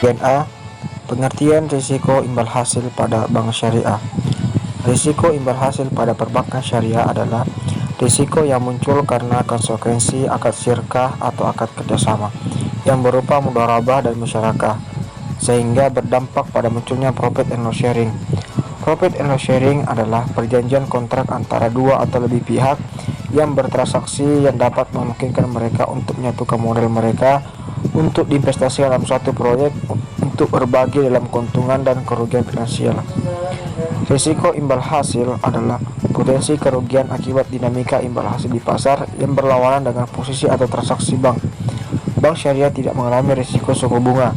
Bagian A. Pengertian risiko imbal hasil pada bank syariah. Risiko imbal hasil pada perbankan syariah adalah risiko yang muncul karena konsekuensi akad syirkah atau akad kerjasama yang berupa mudharabah dan musyarakah, sehingga berdampak pada munculnya profit and loss sharing. Profit and loss sharing adalah perjanjian kontrak antara dua atau lebih pihak yang bertransaksi yang dapat memungkinkan mereka untuk menyatukan modal mereka untuk diinvestasikan dalam suatu proyek untuk berbagi dalam keuntungan dan kerugian finansial. Risiko imbal hasil adalah potensi kerugian akibat dinamika imbal hasil di pasar yang berlawanan dengan posisi atau transaksi bank. Bank syariah tidak mengalami risiko suku bunga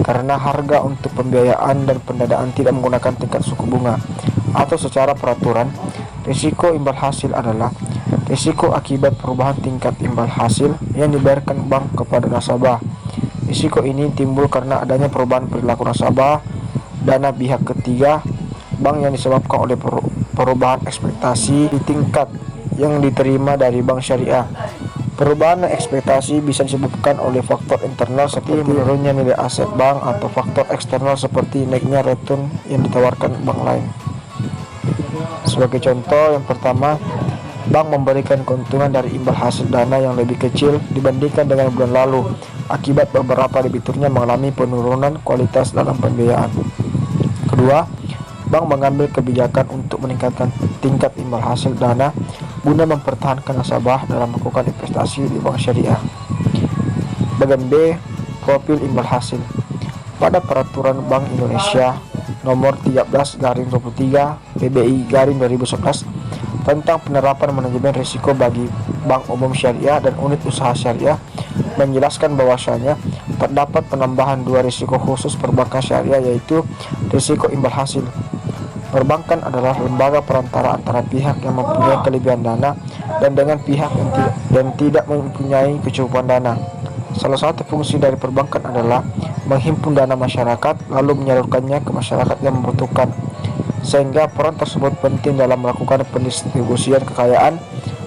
karena harga untuk pembiayaan dan pendanaan tidak menggunakan tingkat suku bunga. Atau secara peraturan, risiko imbal hasil adalah risiko akibat perubahan tingkat imbal hasil yang dibayarkan bank kepada nasabah. Risiko ini timbul karena adanya perubahan perilaku nasabah, dana pihak ketiga, bank yang disebabkan oleh perubahan ekspektasi di tingkat yang diterima dari bank syariah. Perubahan ekspektasi bisa disebabkan oleh faktor internal seperti menurunnya nilai aset bank atau faktor eksternal seperti naiknya return yang ditawarkan bank lain. Sebagai contoh, yang pertama, bank memberikan keuntungan dari imbal hasil dana yang lebih kecil dibandingkan dengan bulan lalu akibat beberapa debiturnya mengalami penurunan kualitas dalam pembiayaan. Kedua, bank mengambil kebijakan untuk meningkatkan tingkat imbal hasil dana guna mempertahankan nasabah dalam melakukan investasi di bank syariah. Bagian B. Profil imbal hasil. Pada Peraturan Bank Indonesia Nomor 13/23 PBI/2011 tentang penerapan manajemen risiko bagi bank umum syariah dan unit usaha syariah menjelaskan bahwasanya terdapat penambahan dua risiko khusus perbankan syariah, yaitu risiko imbal hasil. Perbankan adalah lembaga perantara antara pihak yang mempunyai kelebihan dana dan dengan pihak yang tidak mempunyai kecukupan dana. Salah satu fungsi dari perbankan adalah menghimpun dana masyarakat lalu menyalurkannya ke masyarakat yang membutuhkan, sehingga peran tersebut penting dalam melakukan pendistribusian kekayaan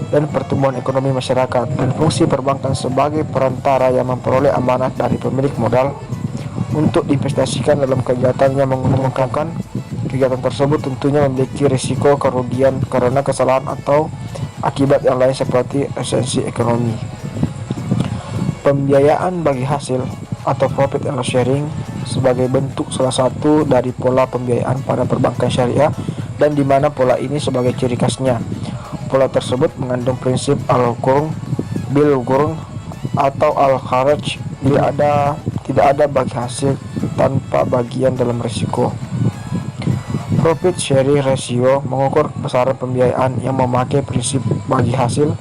dan pertumbuhan ekonomi masyarakat. Dan fungsi perbankan sebagai perantara yang memperoleh amanah dari pemilik modal untuk diinvestasikan dalam kegiatan yang menguntungkan. Kegiatan tersebut tentunya memiliki risiko kerugian karena kesalahan atau akibat yang lain seperti esensi ekonomi. Pembiayaan bagi hasil atau profit and loss sharing sebagai bentuk salah satu dari pola pembiayaan pada perbankan syariah, dan di mana pola ini sebagai ciri khasnya. Pola tersebut mengandung prinsip al-qurn bil qurn atau al-kharaj, tidak ada bagi hasil tanpa bagian dalam risiko. Profit sharing ratio mengukur besaran pembiayaan yang memakai prinsip bagi hasil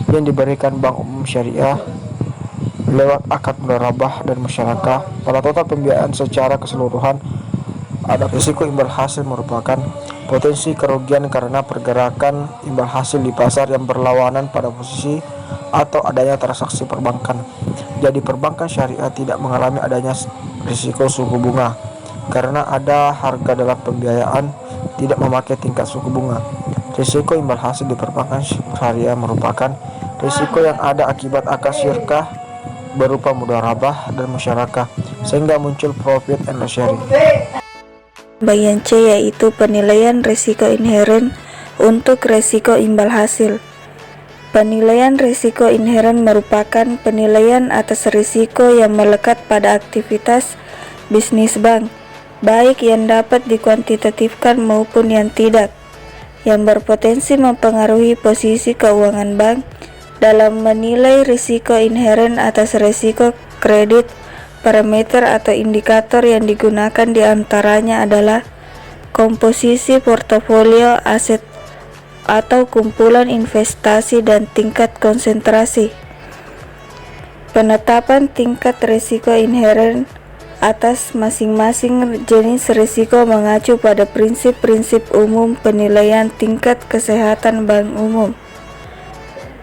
yang diberikan bank umum syariah lewat akad mudharabah dan musyarakah. Pada total pembiayaan secara keseluruhan, ada risiko imbal hasil merupakan potensi kerugian karena pergerakan imbal hasil di pasar yang berlawanan pada posisi atau adanya transaksi perbankan. Jadi perbankan syariah tidak mengalami adanya risiko suku bunga karena ada harga dalam pembiayaan tidak memakai tingkat suku bunga. Risiko imbal hasil di perbankan syariah merupakan risiko yang ada akibat akad syirkah berupa mudharabah dan musyarakah, sehingga muncul profit and loss sharing. Bagian C yaitu penilaian risiko inheren untuk risiko imbal hasil. Penilaian risiko inheren merupakan penilaian atas risiko yang melekat pada aktivitas bisnis bank, baik yang dapat dikuantitatifkan maupun yang tidak, yang berpotensi mempengaruhi posisi keuangan bank. Dalam menilai risiko inheren atas risiko kredit, parameter atau indikator yang digunakan diantaranya adalah komposisi portofolio aset atau kumpulan investasi dan tingkat konsentrasi. Penetapan tingkat risiko inheren atas masing-masing jenis risiko mengacu pada prinsip-prinsip umum penilaian tingkat kesehatan bank umum.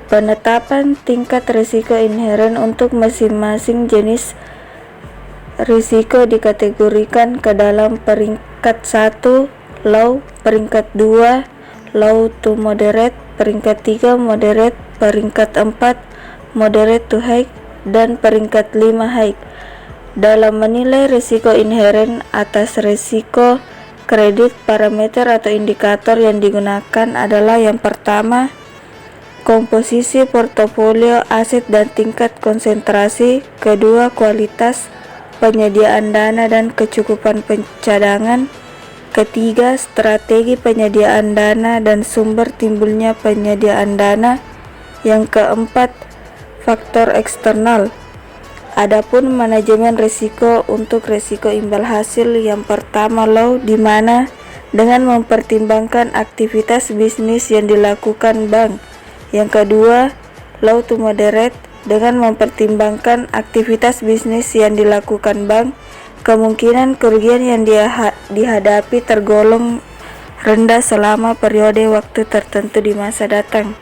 Penetapan tingkat risiko inheren untuk masing-masing jenis risiko dikategorikan ke dalam peringkat 1 low, peringkat 2 low to moderate, peringkat 3 moderate, peringkat 4 moderate to high, dan peringkat 5 high. Dalam menilai risiko inheren atas risiko kredit, parameter atau indikator yang digunakan adalah yang pertama, komposisi portofolio aset dan tingkat konsentrasi, kedua, kualitas penyediaan dana dan kecukupan pencadangan, ketiga, strategi penyediaan dana dan sumber timbulnya penyediaan dana, yang keempat, faktor eksternal. Adapun manajemen risiko untuk risiko imbal hasil, yang pertama low, di mana dengan mempertimbangkan aktivitas bisnis yang dilakukan bank. Yang kedua, low to moderate, dengan mempertimbangkan aktivitas bisnis yang dilakukan bank, kemungkinan kerugian yang dihadapi tergolong rendah selama periode waktu tertentu di masa datang.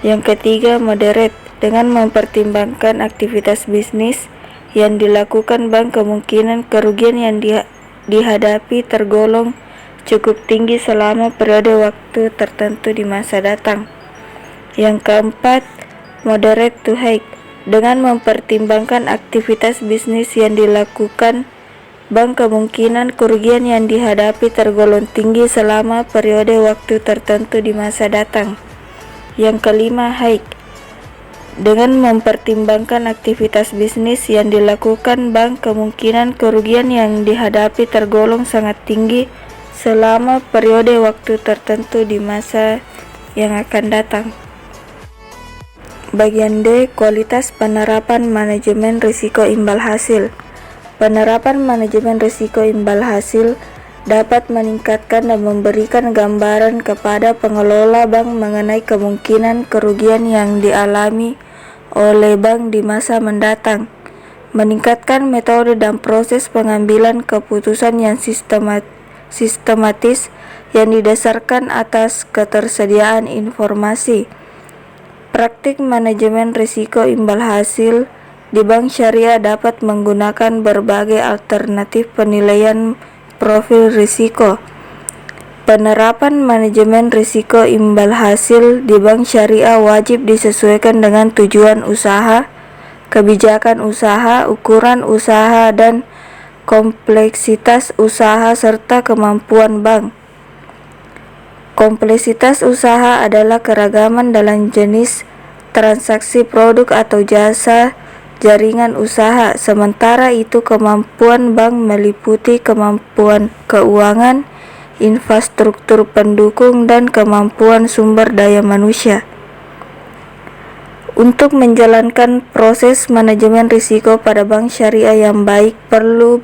Yang ketiga, moderate, dengan mempertimbangkan aktivitas bisnis yang dilakukan bank, kemungkinan kerugian yang dihadapi tergolong cukup tinggi selama periode waktu tertentu di masa datang. Yang keempat, moderate to high, dengan mempertimbangkan aktivitas bisnis yang dilakukan bank, kemungkinan kerugian yang dihadapi tergolong tinggi selama periode waktu tertentu di masa datang. Yang kelima, high, dengan mempertimbangkan aktivitas bisnis yang dilakukan bank, kemungkinan kerugian yang dihadapi tergolong sangat tinggi selama periode waktu tertentu di masa yang akan datang. Bagian D, kualitas penerapan manajemen risiko imbal hasil. Penerapan manajemen risiko imbal hasil dapat meningkatkan dan memberikan gambaran kepada pengelola bank mengenai kemungkinan kerugian yang dialami oleh bank di masa mendatang, meningkatkan metode dan proses pengambilan keputusan yang sistematis yang didasarkan atas ketersediaan informasi. Praktik manajemen risiko imbal hasil di bank syariah dapat menggunakan berbagai alternatif penilaian profil risiko. Penerapan manajemen risiko imbal hasil di bank syariah wajib disesuaikan dengan tujuan usaha, kebijakan usaha, ukuran usaha, dan kompleksitas usaha serta kemampuan bank. Kompleksitas usaha adalah keragaman dalam jenis transaksi produk atau jasa jaringan usaha, sementara itu kemampuan bank meliputi kemampuan keuangan, infrastruktur pendukung, dan kemampuan sumber daya manusia. Untuk menjalankan proses manajemen risiko pada bank syariah yang baik, perlu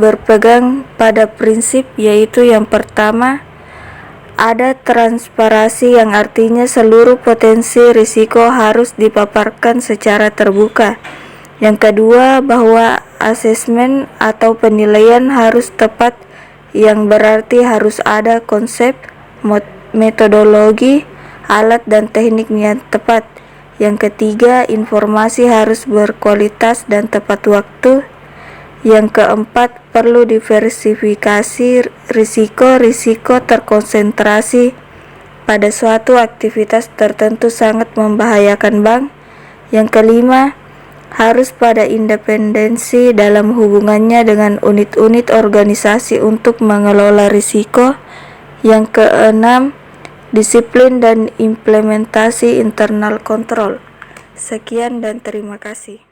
berpegang pada prinsip, yaitu yang pertama, ada transparansi, yang artinya seluruh potensi risiko harus dipaparkan secara terbuka. Yang kedua, bahwa asesmen atau penilaian harus tepat, yang berarti harus ada konsep, metodologi, alat dan teknik yang tepat. Yang ketiga, informasi harus berkualitas dan tepat waktu. Yang keempat, perlu diversifikasi risiko terkonsentrasi pada suatu aktivitas tertentu sangat membahayakan bank. Yang kelima, harus pada independensi dalam hubungannya dengan unit-unit organisasi untuk mengelola risiko. Yang keenam, disiplin dan implementasi internal kontrol. Sekian dan terima kasih.